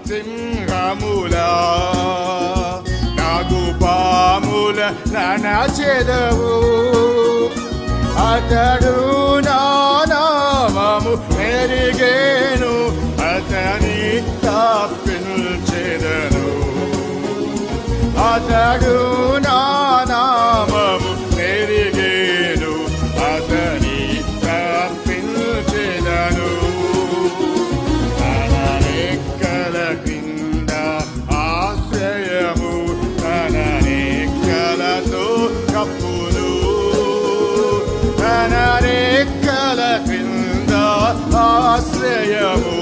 సింహములా నాగుపాముల ననచెదవు అతడు నా నామము మెరిగేను అతని తప్పించెదను అతడు నా నామము మెరిగేను అతని తప్పించెదను తన రెక్కల క్రింద ఆశ్రయము తన రెక్కలతో కప్పును తన రెక్కల క్రింద ఆశ్రయము